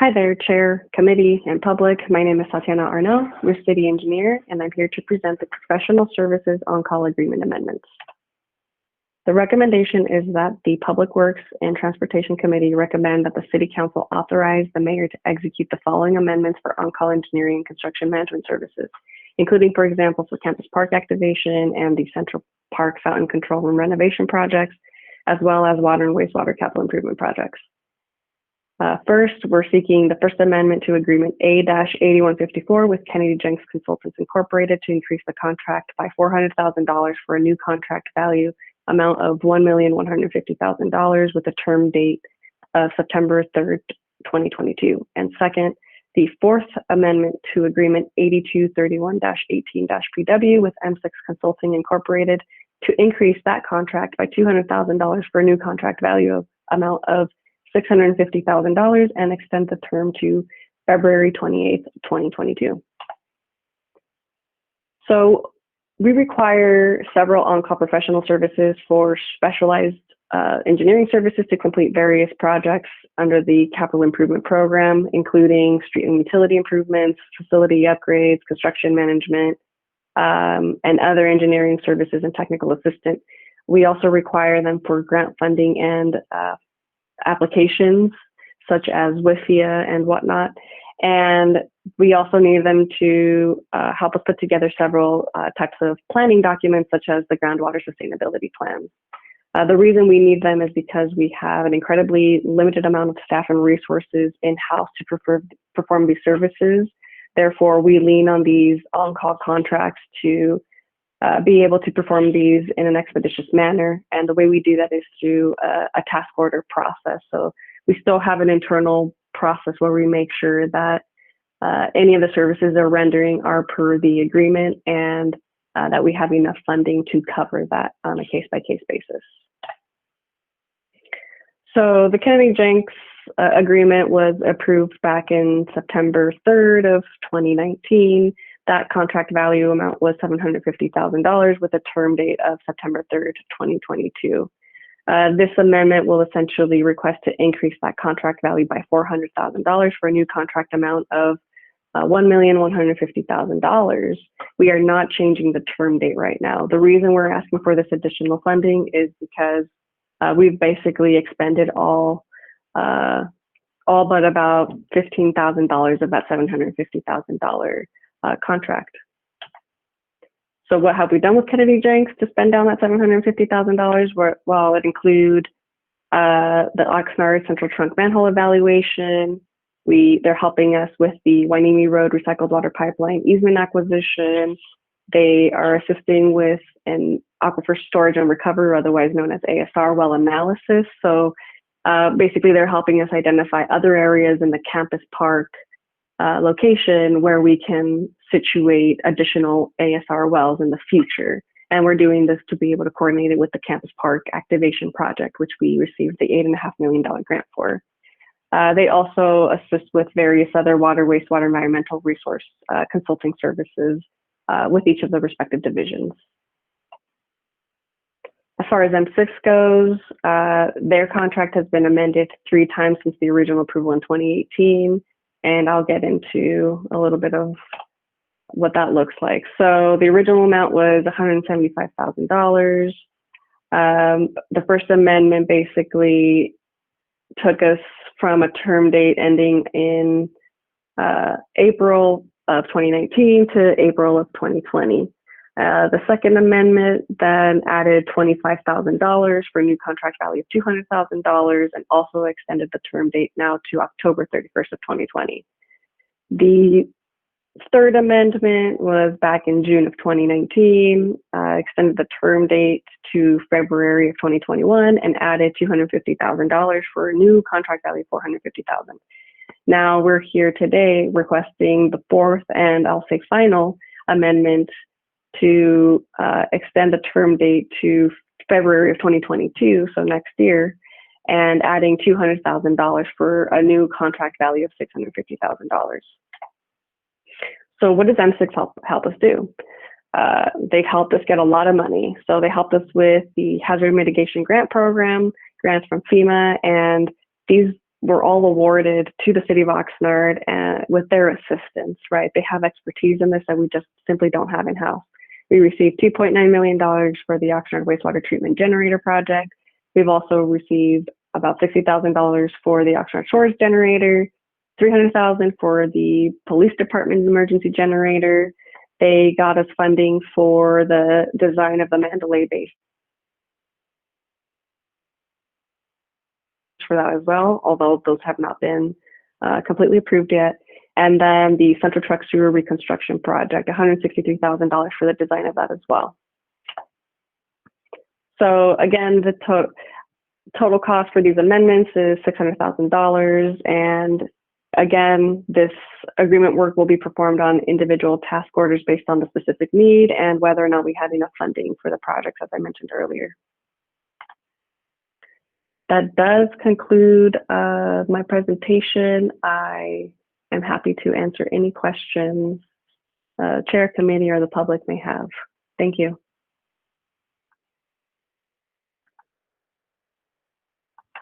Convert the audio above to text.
Hi there, Chair, Committee, and public. My name is Tatiana Arnaud. I'm a City Engineer, and I'm here to present the Professional Services On-Call Agreement Amendments. The recommendation is that the Public Works and Transportation Committee recommend that the City Council authorize the Mayor to execute the following amendments for on-call engineering and construction management services, including, for example, for campus park activation and the Central Park Fountain Control Room renovation projects, as well as water and wastewater capital improvement projects. First, we're seeking the First Amendment to Agreement A-8154 with Kennedy Jenkins Consultants Incorporated to increase the contract by $400,000 for a new contract value amount of $1,150,000 with a term date of September 3rd, 2022. And second, the Fourth Amendment to Agreement 8231-18-PW with M6 Consulting Incorporated to increase that contract by $200,000 for a new contract value amount of $650,000 and extend the term to February 28th, 2022. So we require several on-call professional services for specialized engineering services to complete various projects under the capital improvement program, including street and utility improvements, facility upgrades, construction management, and other engineering services and technical assistance. We also require them for grant funding and applications such as WIFIA and whatnot. And we also need them to help us put together several types of planning documents such as the groundwater sustainability plans. The reason we need them is because we have an incredibly limited amount of staff and resources in-house to perform these services. Therefore, we lean on these on-call contracts to be able to perform these in an expeditious manner. And the way we do that is through a task order process. So we still have an internal process where we make sure that any of the services they're rendering are per the agreement and that we have enough funding to cover that on a case-by-case basis. So the Kennedy Jenks agreement was approved back in September 3rd of 2019. That contract value amount was $750,000 with a term date of September 3rd, 2022. This amendment will essentially request to increase that contract value by $400,000 for a new contract amount of $1,150,000. We are not changing the term date right now. The reason we're asking for this additional funding is because we've basically expended all but about $15,000 of that $750,000 contract. So what have we done with Kennedy Jenks to spend down that $750,000? Well, it include the Oxnard Central Trunk Manhole evaluation. They're helping us with the Wainimi Road recycled water pipeline easement acquisition. They are assisting with an aquifer storage and recovery, otherwise known as ASR well analysis. So basically, they're helping us identify other areas in the campus park location where we can situate additional ASR wells in the future. And we're doing this to be able to coordinate it with the campus park activation project, which we received the $8.5 million grant for. They also assist with various other water, wastewater, environmental resource consulting services with each of the respective divisions. As far as M6 goes, their contract has been amended 3 times since the original approval in 2018. And I'll get into a little bit of what that looks like. So the original amount was $175,000. The First Amendment basically took us from a term date ending in April of 2019 to April of 2020. The Second Amendment then added $25,000 for a new contract value of $200,000 and also extended the term date now to October 31st of 2020. The Third Amendment was back in June of 2019, extended the term date to February of 2021 and added $250,000 for a new contract value of $450,000. Now we're here today requesting the fourth and I'll say final amendment to extend the term date to February of 2022, so next year, and adding $200,000 for a new contract value of $650,000. So what does M6 help us do? They've helped us get a lot of money. So they helped us with the Hazard Mitigation Grant Program, grants from FEMA, and these were all awarded to the city of Oxnard and with their assistance, right? They have expertise in this that we just simply don't have in-house. We received $2.9 million for the Oxnard wastewater treatment generator project. We've also received about $60,000 for the Oxnard Shores generator, $300,000 for the police department's emergency generator. They got us funding for the design of the Mandalay base for that as well, although those have not been completely approved yet. And then the Central Truck Sewer Reconstruction Project, $163,000 for the design of that as well. So again, the total cost for these amendments is $600,000. And again, this agreement work will be performed on individual task orders based on the specific need and whether or not we had enough funding for the projects, as I mentioned earlier. That does conclude my presentation. I am happy to answer any questions Chair, committee, or the public may have. Thank you.